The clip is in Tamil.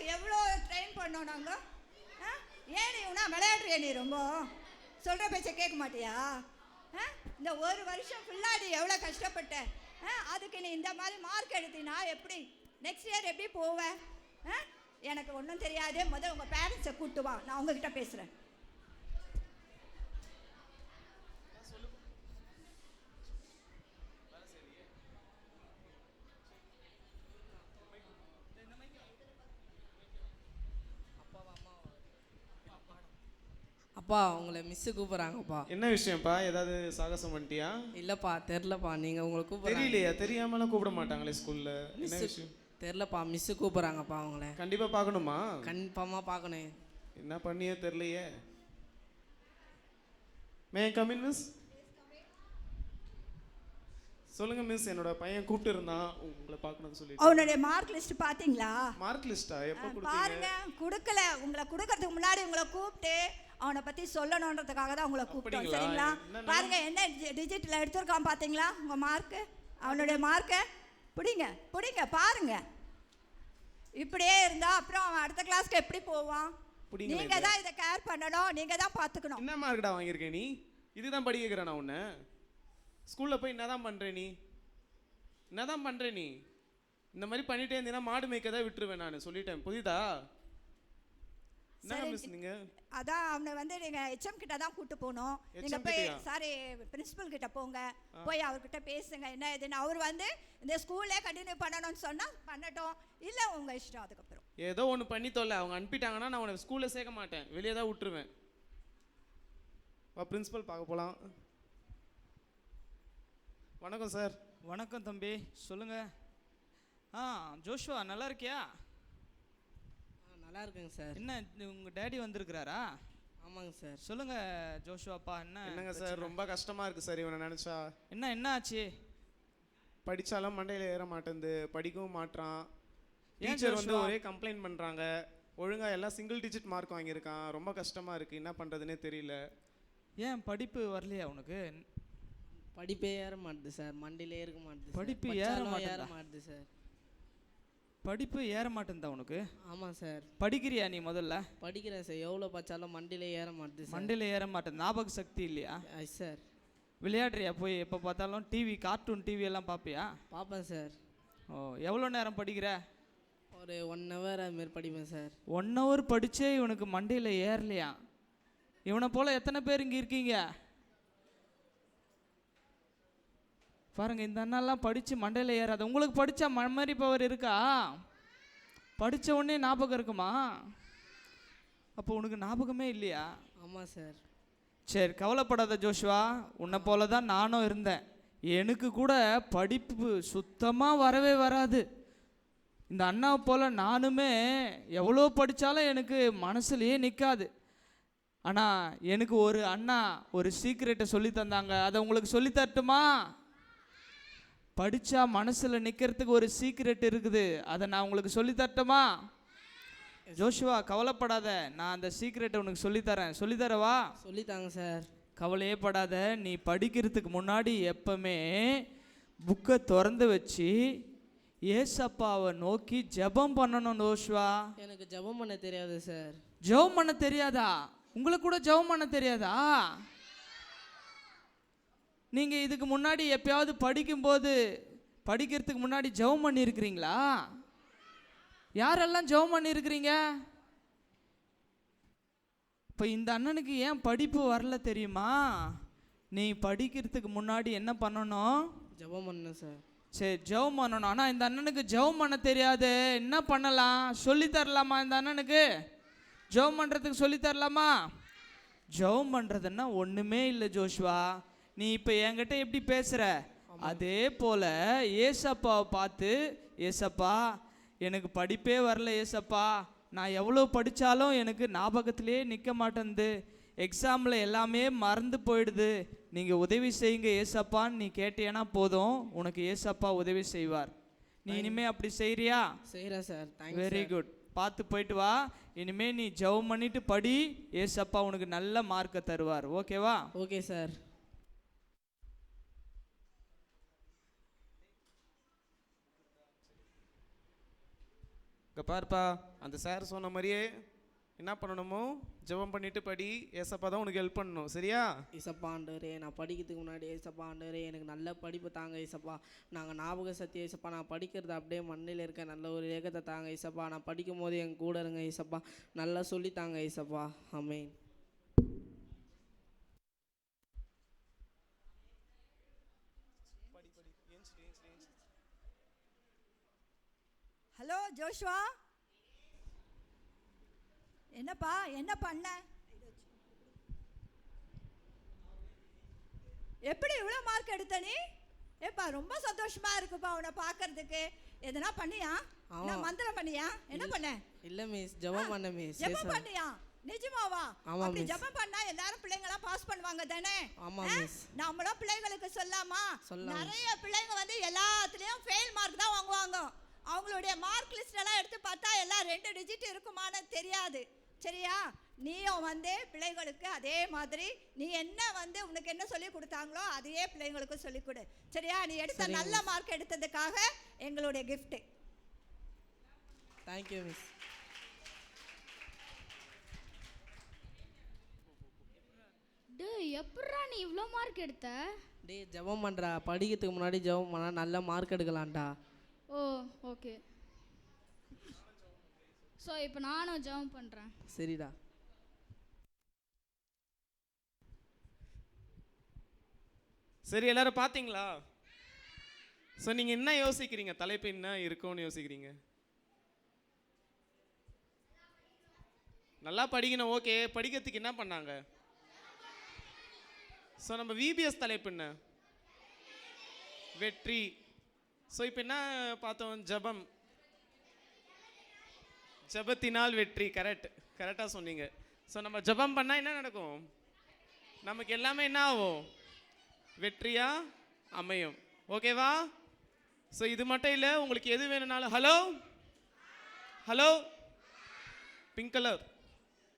உனக்கு எவ்வளோ ட்ரெயின் பண்ணோம் நாங்கள். ஏன் நீ உனா விளையாடுறிய? நீ ரொம்ப சொல்கிற பேச்சை கேட்க மாட்டியா? இந்த ஒரு வருஷம் ஃபுல்லாக நீ எவ்வளோ கஷ்டப்பட்ட. அதுக்கு நீ இந்த மாதிரி மார்க் எடுத்தினா எப்படி நெக்ஸ்ட் இயர் எப்படி போவேன்? எனக்கு ஒன்றும் தெரியாது. முதல்ல உங்கள் பேரண்ட்ஸை கூப்பிட்டு வா, நான் உங்ககிட்ட பேசுகிறேன். அப்பா உங்களை மிஸ்ஸு கூப்பிட்றாங்கப்பா. என்ன விஷயம்ப்பா? ஏதாவது சாகசம் பண்ணிட்டியா? இல்லைப்பா தெரிலப்பா. நீங்கள் உங்களை கூப்பிட்றீங்க. தெரியலையா? தெரியாமலாம் கூப்பிட மாட்டாங்களே ஸ்கூலில். என்ன விஷயம்? தெரிலப்பா, மிஸ்ஸு கூப்பிட்றாங்கப்பா. அவங்கள கண்டிப்பாக பார்க்கணுமா? கன்ஃபார்மாக பார்க்கணும். என்ன பண்ணியோ தெரியலையே. May come in miss? சொல்லுங்க மிஸ், என்னோட பையன் கூப்பிட்டு இருந்தான் உங்களை பார்க்கணும்னு சொல்லி. அவனுடைய மார்க் லிஸ்ட் பாத்தீங்களா? மார்க் லிஸ்டா? எப்போ கொடுத்தீங்க? பாருங்க, கொடுக்கல. உங்களை கொடுக்கறதுக்கு முன்னாடி உங்களை கூப்பிட்டு அவனை பத்தி சொல்லணுன்றதுக்காக தான் உங்களை கூப்பிட்டோம். சரிங்களா? பாருங்க என்ன டிஜிட்டல் எடுத்துருக்கான் பாத்தீங்களா உங்க மார்க்? அவனுடைய மார்க்கை பிடிங்க பிடிங்க பாருங்க. இப்படியே இருந்தா அப்புறம் அவன் அடுத்த கிளாஸ்க்கு எப்படி போவான்? நீங்க தான் இதை கேர் பண்ணணும், நீங்க தான் பாத்துக்கணும். என்ன மார்க்டா வாங்கியிருக்கேன் நீ? இதுதான் படிக்க வைக்கிறேன் நான் உன்னை. ஸ்கூலில் போய் என்னதான் பண்ணுற நீ? என்னதான் பண்ணுற நீ? இந்த மாதிரி பண்ணிட்டே இருந்தீங்கன்னா மாடு மேய்க்க தான் விட்டுருவேன் நான், சொல்லிட்டேன். புரியுதா? என்ன மிஸ் நீங்க? அதான் அவனை வந்து நீங்க ஹெச்எம் கிட்ட தான் கூட்டு போகணும். நீங்க போய் சாரி பிரின்சிபல் கிட்ட போங்க, போய் அவர்கிட்ட பேசுங்க என்ன ஏதுன்னு. அவர் வந்து இந்த ஸ்கூல்லே கண்டினியூ பண்ணணும்னு சொன்னா பண்ணட்டும், இல்ல உங்க இஷ்டம். அதுக்கப்புறம் ஏதோ ஒன்று பண்ணி தொல்லை. அவங்க அனுப்பிட்டாங்கன்னா நான் உன்னை ஸ்கூலில் சேர்க்க மாட்டேன், வெளியே தான் விட்டுருவேன். பிரின்சிபல் பார்க்க போகலாம். வணக்கம் சார். வணக்கம் தம்பி, சொல்லுங்க. ஜோஷுவா நல்லா இருக்கியா? நல்லா இருக்குங்க சார். என்ன உங்கள் டேடி வந்திருக்கிறாரா? ஆமாங்க சார். சொல்லுங்க ஜோஷுவாப்பா. என்னங்க சார், ரொம்ப கஷ்டமாக இருக்குது சார் இவனை நினச்சா. என்ன ஆச்சு? படித்தாலும் மண்டையில் ஏற மாட்டேங்குது, படிக்கவும் மாட்டான். டீச்சர் வந்து ஒரே கம்ப்ளைண்ட் பண்ணுறாங்க. ஒழுங்காக எல்லாம் சிங்கிள் டிஜிட் மார்க் வாங்கியிருக்கான். ரொம்ப கஷ்டமாக இருக்குது, என்ன பண்ணுறதுனே தெரியல. ஏன் படிப்பு வரலையா உனக்கு? படிப்பே ஏற மாட்டுது சார், மண்டிலே இருக்க மாட்டுது. படிப்பு ஏற மாட்டுது சார். படிப்பு ஏற மாட்டேன்தா உனக்கு? ஆமாம் சார். படிக்கிறியா நீ? முதல்ல படிக்கிறேன் சார். எவ்வளோ படித்தாலும் மண்டிலே ஏற மாட்டுது. மண்டிலே ஏற மாட்டேன். ஞாபக சக்தி இல்லையா சார்? விளையாடுறியா? போய் எப்போ பார்த்தாலும் டிவி, கார்ட்டூன் டிவி எல்லாம் பார்ப்பியா? பார்ப்பேன் சார். ஓ, எவ்வளோ நேரம் படிக்கிற? ஒரு 1 hour அதுமாரி படிப்பேன் சார். 1 hour படித்தே இவனுக்கு மண்டையில் ஏறலையா? இவனை போல் எத்தனை பேர் இங்கே இருக்கீங்க பாருங்க. இந்த அண்ணாலாம் படித்து மண்டையில் ஏறாது. உங்களுக்கு படித்தா மெமரி பவர் இருக்கா? படித்த உடனே ஞாபகம் இருக்குமா? அப்போ உனக்கு ஞாபகமே இல்லையா? ஆமாம் சார். சரி, கவலைப்படாத ஜோஷுவா. உன்னை போல தான் நானும் இருந்தேன். எனக்கு கூட படிப்பு சுத்தமாக வரவே வராது. இந்த அண்ணாவை போல் நானுமே எவ்வளோ படித்தாலும் எனக்கு மனசுலையே நிற்காது. ஆனால் எனக்கு ஒரு அண்ணா ஒரு சீக்ரெட்டை சொல்லி தந்தாங்க. அதை உங்களுக்கு சொல்லி தரட்டுமா? படித்தா மனசில் நிற்கிறதுக்கு ஒரு சீக்ரெட் இருக்குது, அதை நான் உங்களுக்கு சொல்லி தரட்டுமா? ஜோஷுவா கவலைப்படாத, நான் அந்த சீக்ரெட்டை உனக்கு சொல்லித்தரேன். சொல்லித்தரவா? சொல்லித்தாங்க சார். கவலையே படாத. நீ படிக்கிறதுக்கு முன்னாடி எப்பவுமே புக்கை திறந்து வச்சு ஏசப்பாவை நோக்கி ஜெபம் பண்ணணும் ஜோஷுவா. எனக்கு ஜெபம் பண்ண தெரியாது சார். ஜெபம் பண்ண தெரியாதா? உங்களுக்கு கூட ஜெபம் பண்ண தெரியாதா? நீங்கள் இதுக்கு முன்னாடி எப்பயாவது படிக்கிறதுக்கு முன்னாடி ஜெபம் பண்ணியிருக்கிறீங்களா? யாரெல்லாம் ஜெபம் பண்ணியிருக்கிறீங்க? இப்போ இந்த அண்ணனுக்கு ஏன் படிப்பு வரல தெரியுமா? நீ படிக்கிறதுக்கு முன்னாடி என்ன பண்ணணும்? ஜெபம் பண்ணணும் சார். சரி, ஜெபம் பண்ணணும். ஆனால் இந்த அண்ணனுக்கு ஜெபம் பண்ண தெரியாது. என்ன பண்ணலாம்? சொல்லி தரலாமா? இந்த அண்ணனுக்கு ஜெபம் பண்ணுறதுக்கு சொல்லி தரலாமா? ஜெபம் பண்ணுறதுன்னா ஒன்றுமே இல்லை ஜோஷுவா. நீ இப்போ என்கிட்ட எப்படி பேசுகிற அதே போல் ஏசப்பாவை பார்த்து, ஏசப்பா எனக்கு படிப்பே வரல ஏசப்பா, நான் எவ்வளோ படித்தாலும் எனக்கு ஞாபகத்திலே நிற்க மாட்டேங்குது, எக்ஸாமில் எல்லாமே மறந்து போயிடுது, நீங்கள் உதவி செய்யுங்க ஏசப்பான்னு நீ கேட்டேன்னா போதும், உனக்கு ஏசப்பா உதவி செய்வார். நீ இனிமேல் அப்படி செய்கிறியா? செய்கிறேன் சார். Very good. பார்த்து போயிட்டு வா. இனிமேல் நீ ஜெபம் பண்ணிட்டு படி, ஏசப்பா உனக்கு நல்ல மார்க்கை தருவார். ஓகேவா? Okay sir. இங்கே பாருப்பா, அந்த சார் சொன்ன மாதிரியே என்ன பண்ணணுமோ ஜெபம் பண்ணிட்டு படி. ஏசப்பா தான் உனக்கு ஹெல்ப் பண்ணணும், சரியா? ஏசப்பா ஆண்டவரே, நான் படிக்கிறதுக்கு முன்னாடி ஏசப்பா ஆண்டவரே எனக்கு நல்ல படிப்பு தாங்க ஏசப்பா. நாங்கள் ஞாபக சக்தி ஏசப்பா, நான் படிக்கிறது அப்படியே மண்ணில் இருக்க நல்ல ஒரு ஏகத்தை தாங்க ஏசப்பா. நான் படிக்கும் போது என் கூட இருங்க ஏசப்பா, நல்லா சொல்லித்தாங்க ஏசப்பா. ஆமென். ஹலோ ஜோஷ்வா, என்னப்பா என்ன பண்ண? எப்படி இவ்வளோ மார்க் எடுத்த நீ? ஏப்பா ரொம்ப சந்தோஷமா இருக்குப்பா உன்னை பார்க்கறதுக்கு. எதனா பண்ணியா? என்ன மந்திரம் பண்ணியா? என்ன பண்ண? இல்லை மிஸ், ஜெபம் பண்ண மிஸ். ஜெபம் பண்ணியா? நிஜமாவா? ஆமா அப்படி மிஸ். ஜெபம் பண்ணா எல்லாரும் பிள்ளைங்களாம் பாஸ் பண்ணுவாங்க தானே? ஆமா மிஸ். நம்மளும் பிள்ளைங்களுக்கு சொல்லாமா? சொல்லலாம். நிறைய பிள்ளைங்க வந்து எல்லாத்துலயும் ஃபெயில் மார்க் தான் வாங்குவாங்க. அவங்களுடைய மார்க் லிஸ்ட் எல்லாம் எடுத்து பார்த்தா எல்லாம் 2 டிஜிட் இருக்குமான்னு தெரியாது, சரியா? நீயும் வந்து பிள்ளைகளுக்கு அதே மாதிரி நீ என்ன வந்து உனக்கு என்ன சொல்லி கொடுத்தாங்களோ அதையே பிள்ளைங்களுக்கு சொல்லி கொடு, சரியா? நீ எடுத்த நல்ல மார்க் எடுத்ததுக்காக எங்களுடைய கிஃப்ட். Thank you miss. எப்படா நீ இவ்வளோ மார்க் எடுத்த? டேய் ஜெபம் பண்ணுறா, படிக்கிறதுக்கு முன்னாடி ஜெபம் பண்ணால் நல்ல மார்க் எடுக்கலாம்டா. ஓ ஓகே. ஸோ இப்போ நானும் ஜெபம் பண்ணுறேன். சரிடா. சரி, எல்லாரும் பார்த்தீங்களா? ஸோ நீங்கள் என்ன யோசிக்கிறீங்க? தலைப்பு என்ன இருக்கும்னு யோசிக்கிறீங்க? நல்லா படிக்கணும், ஓகே. படிக்கிறதுக்கு என்ன பண்ணாங்க? ஸோ நம்ம விபிஎஸ் தலைப்பு என்ன? வெற்றி. ஸோ இப்போ என்ன பார்த்தோம்? ஜெபம். ஜெபத்தினால் வெற்றி. கரெக்டாக சொன்னீங்க. ஸோ நம்ம ஜெபம் பண்ணால் என்ன நடக்கும்? நமக்கு எல்லாமே என்ன ஆகும்? வெற்றியா அமையும், ஓகேவா? ஸோ இது மட்டும் இல்லை, உங்களுக்கு எது வேணும்னாலும். Hello hello, pink colour